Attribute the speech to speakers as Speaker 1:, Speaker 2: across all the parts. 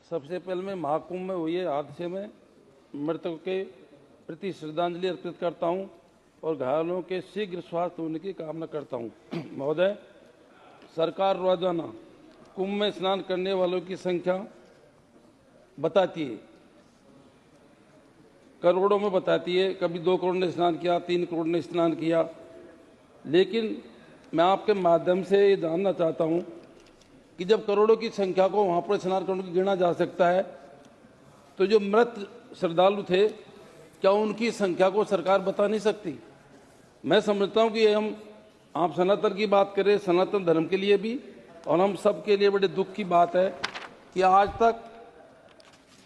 Speaker 1: सबसे पहले मैं महाकुंभ में हुए हादसे में मृतकों के प्रति श्रद्धांजलि अर्पित करता हूं और घायलों के शीघ्र स्वास्थ्य होने की कामना करता हूं। महोदय, सरकार रोजाना कुंभ में स्नान करने वालों की संख्या बताती है, करोड़ों में बताती है। कभी 2 करोड़ ने स्नान किया, 3 करोड़ ने स्नान किया। लेकिन मैं आपके माध्यम से ये जानना चाहता हूं कि जब करोड़ों की संख्या को वहां पर स्नान करने को गिना जा सकता है, तो जो मृत श्रद्धालु थे, क्या उनकी संख्या को सरकार बता नहीं सकती? मैं समझता हूं कि आप सनातन की बात करें, सनातन धर्म के लिए भी और हम सब के लिए बड़े दुख की बात है कि आज तक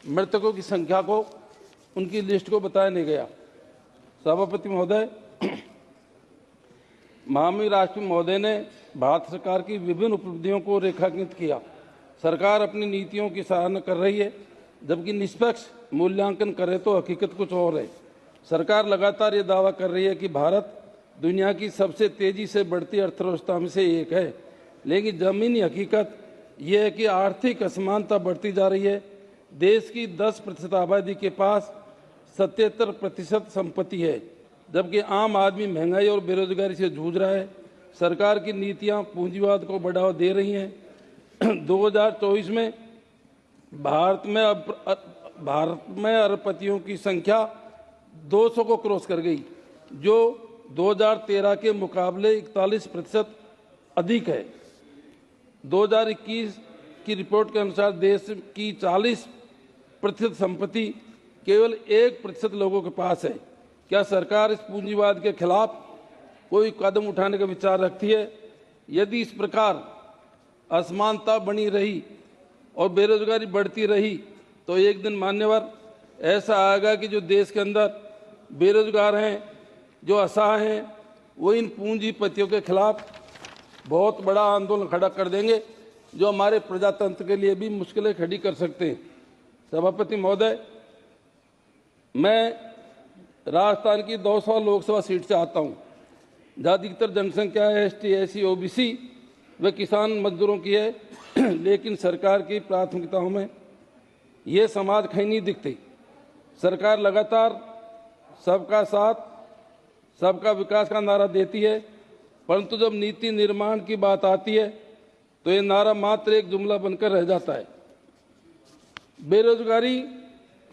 Speaker 1: मृतकों की संख्या को, उनकी लिस्ट को बताया नहीं गया। सभापति महोदय, महामहिम राष्ट्रपति महोदय ने भारत सरकार की विभिन्न उपलब्धियों को रेखांकित किया। सरकार अपनी नीतियों की सराहना कर रही है, जबकि निष्पक्ष मूल्यांकन करे तो हकीकत कुछ और है। सरकार लगातार ये दावा कर रही है कि भारत दुनिया की सबसे तेजी से बढ़ती अर्थव्यवस्था में से एक है, लेकिन जमीनी हकीकत ये है कि आर्थिक असमानता बढ़ती जा रही है। देश की 10% आबादी के पास 77% संपत्ति है, जबकि आम आदमी महंगाई और बेरोजगारी से जूझ रहा है। सरकार की नीतियां पूंजीवाद को बढ़ावा दे रही हैं। 2024 में भारत में अरबपतियों की संख्या 200 को क्रॉस कर गई, जो 2013 के मुकाबले 41% अधिक है। 2021 की रिपोर्ट के अनुसार देश की 40% संपत्ति केवल 1% लोगों के पास है। क्या सरकार इस पूंजीवाद के खिलाफ कोई कदम उठाने का विचार रखती है? यदि इस प्रकार असमानता बनी रही और बेरोजगारी बढ़ती रही, तो एक दिन मान्यवर ऐसा आएगा कि जो देश के अंदर बेरोजगार हैं, जो असहाय हैं, वो इन पूंजीपतियों के खिलाफ बहुत बड़ा आंदोलन खड़ा कर देंगे, जो हमारे प्रजातंत्र के लिए भी मुश्किलें खड़ी कर सकते हैं। सभापति महोदय, मैं राजस्थान की 200 लोकसभा सीट से आता हूं, जहां अधिकतर जनसंख्या है ST, SC, OBC व किसान मजदूरों की है। लेकिन सरकार की प्राथमिकताओं में ये समाज कहीं नहीं दिखते। सरकार लगातार सबका साथ, सबका विकास का नारा देती है, परंतु जब नीति निर्माण की बात आती है तो ये नारा मात्र एक जुमला बनकर रह जाता है। बेरोजगारी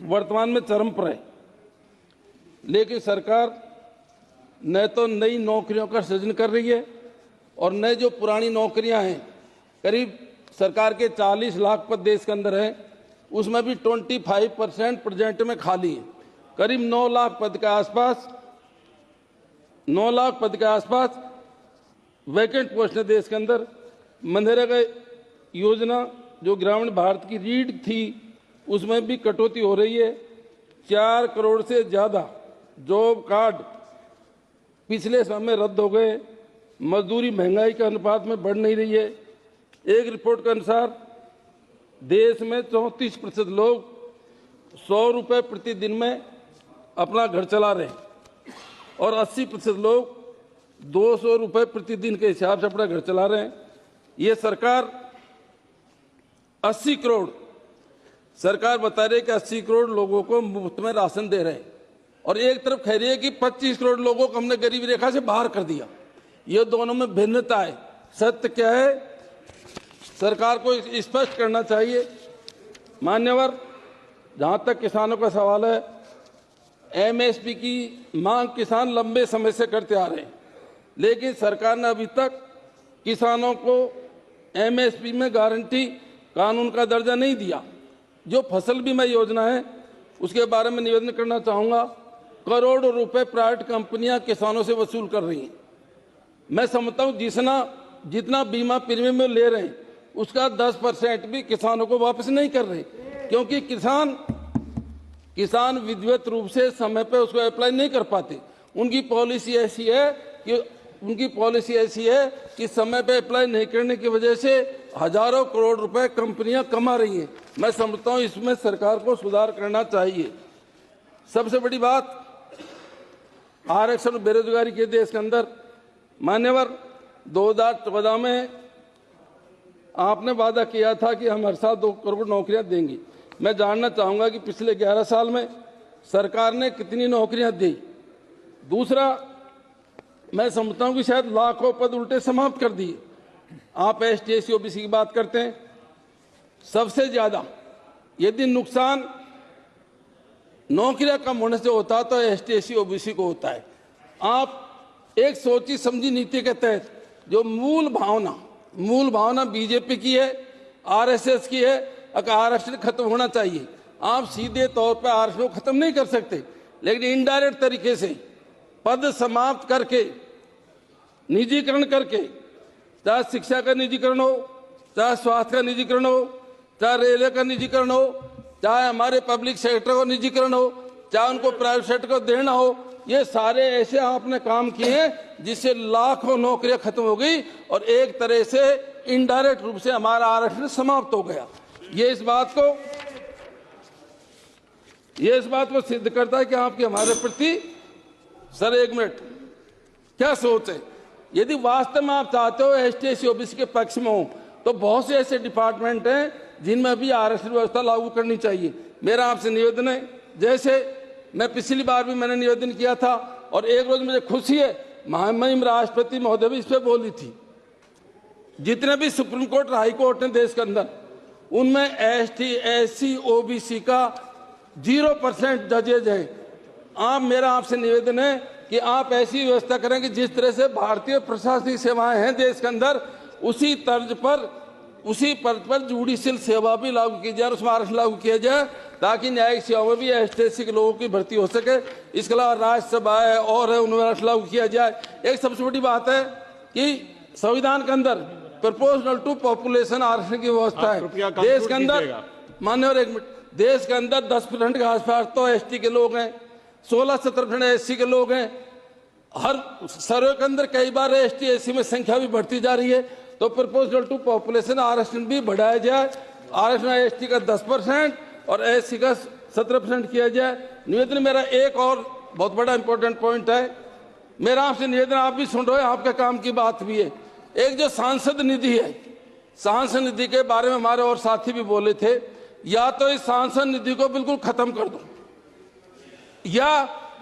Speaker 1: वर्तमान में चरम पर है, लेकिन सरकार न तो नई नौकरियों का सृजन कर रही है और न जो पुरानी नौकरियां हैं, करीब सरकार के 40 लाख पद देश के अंदर हैं, उसमें भी 25% प्रेजेंट में खाली है। करीब 9 लाख पद के आसपास वैकेंट पोस्ट है देश के अंदर। मनरेगा योजना जो ग्रामीण भारत की रीढ़ थी, उसमें भी कटौती हो रही है। 4 करोड़ से ज़्यादा जॉब कार्ड पिछले समय में रद्द हो गए। मजदूरी महंगाई के अनुपात में बढ़ नहीं रही है। एक रिपोर्ट के अनुसार देश में 34% लोग 100 रुपये प्रतिदिन में अपना घर चला रहे हैं और 80% लोग 200 रुपये प्रतिदिन के हिसाब से अपना घर चला रहे हैं। ये सरकार 80 करोड़, सरकार बता रही है कि 80 करोड़ लोगों को मुफ्त में राशन दे रहे हैं, और एक तरफ कह रही है कि 25 करोड़ लोगों को हमने गरीबी रेखा से बाहर कर दिया। ये दोनों में भिन्नता है। सत्य क्या है, सरकार को स्पष्ट करना चाहिए। मान्यवर, जहां तक किसानों का सवाल है, MSP की मांग किसान लंबे समय से करते आ रहे हैं, लेकिन सरकार ने अभी तक किसानों को MSP में गारंटी कानून का दर्जा नहीं दिया। जो फसल बीमा योजना है, उसके बारे में निवेदन करना चाहूंगा। करोड़ों रुपए प्राइवेट कंपनियां किसानों से वसूल कर रही हैं। मैं समझता हूं जितना बीमा प्रीमियम में ले रहे हैं, उसका 10% भी किसानों को वापस नहीं कर रहे, क्योंकि किसान विधिवत रूप से समय पे उसको अप्लाई नहीं कर पाते। उनकी पॉलिसी ऐसी है कि समय पे अप्लाई नहीं करने की वजह से हजारों करोड़ रुपए कंपनियां कमा रही हैं। मैं समझता हूं इसमें सरकार को सुधार करना चाहिए। सबसे बड़ी बात, आरक्षण बेरोजगारी के देश के अंदर, मान्यवर, 2014 में आपने वादा किया था कि हम हर साल 2 करोड़ नौकरियां देंगे, मैं जानना चाहूँगा कि पिछले 11 साल में सरकार ने कितनी नौकरियां दी। दूसरा, मैं समझता हूँ कि शायद लाखों पद उल्टे समाप्त कर दिए। आप ST SC OBC की बात करते हैं, सबसे ज़्यादा यदि नुकसान नौकरियां कम होने से होता तो ST SC OBC को होता है। आप एक सोची समझी नीति के तहत जो मूल भावना बीजेपी की है, RSS की है, आरक्षण खत्म होना चाहिए। आप सीधे तौर पर आरक्षण को खत्म नहीं कर सकते, लेकिन इनडायरेक्ट तरीके से पद समाप्त करके, निजीकरण करके, चाहे शिक्षा का निजीकरण हो, चाहे स्वास्थ्य का निजीकरण हो, चाहे रेलवे का निजीकरण हो, चाहे हमारे पब्लिक सेक्टर का निजीकरण हो, चाहे उनको प्राइवेट सेक्टर को देना हो, ये सारे ऐसे आपने काम किए हैं जिससे लाखों नौकरियां खत्म हो गई और एक तरह से इनडायरेक्ट रूप से हमारा आरक्षण समाप्त हो गया। ये इस बात को सिद्ध करता है कि आपकी हमारे प्रति, सर एक मिनट, क्या सोच है। यदि वास्तव में आप चाहते हो ST SC OBC के पक्ष में हो तो बहुत से ऐसे डिपार्टमेंट हैं जिनमें भी आरक्षण व्यवस्था लागू करनी चाहिए। मेरा आपसे निवेदन है, जैसे मैं पिछली बार भी मैंने निवेदन किया था और एक रोज मुझे खुशी है, महामहिम राष्ट्रपति महोदय भी इस पर बोली थी। जितने भी सुप्रीम कोर्ट, हाई कोर्ट हैं देश के अंदर, उनमें ST SC OBC का 0% जजेज है। मेरा आपसे निवेदन है कि आप ऐसी व्यवस्था करें कि जिस तरह से भारतीय प्रशासनिक सेवाएं हैं देश के अंदर, उसी पद पर जुडिशियल सेवा भी लागू की जाए, उसमें आरक्षण लागू किया जाए ताकि न्यायिक सेवाओं में भी ST SC के लोगों की भर्ती हो सके। इसके अलावा राज्यसभा है और है, उनमें आरक्षण लागू किया जाए। एक सबसे बड़ी बात है कि संविधान के अंदर प्रोपोर्शनल टू पॉपुलेशन आरक्षण की व्यवस्था है देश के अंदर। मान्यवर एक मिनट, देश के अंदर 10% के आसपास तो ST के लोग हैं, 16-17% SC के लोग हैं। हर सर्वे के अंदर कई बार ST SC में संख्या भी बढ़ती जा रही है, तो प्रोपोर्शनल टू पॉपुलेशन आरक्षण भी बढ़ाया जाए। आरक्षण ST का 10% और SC का 17% किया जाए। निवेदन मेरा एक और बहुत बड़ा इंपॉर्टेंट पॉइंट है, मेरा आपसे निवेदन, आप भी सुन रहे हो, आपके काम की बात भी है। एक जो सांसद निधि है, सांसद निधि के बारे में हमारे और साथी भी बोले थे, या तो इस सांसद निधि को बिल्कुल खत्म कर दो या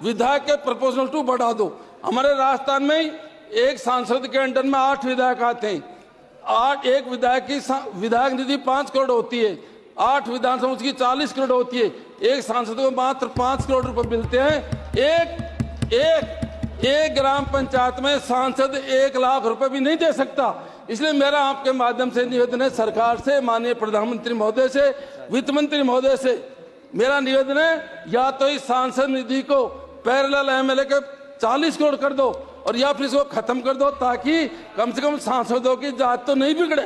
Speaker 1: विधायक के प्रोपोर्शनल टू बढ़ा दो। हमारे राजस्थान में एक सांसद के अंडर में 8 विधायक आते हैं। एक विधायक की विधायक निधि 5 करोड़ होती है, 8 विधानसभा उसकी 40 करोड़ होती है। एक सांसद को मात्र 5 करोड़ रुपए मिलते हैं। एक ग्राम पंचायत में सांसद 1 लाख रुपए भी नहीं दे सकता। इसलिए मेरा आपके माध्यम से निवेदन है सरकार से, माननीय प्रधानमंत्री महोदय से, वित्त मंत्री महोदय से मेरा निवेदन है, या तो इस सांसद निधि को पैरेलल MLA के 40 करोड़ कर दो और या फिर इसको खत्म कर दो ताकि कम से कम सांसदों की जात तो नहीं बिगड़े।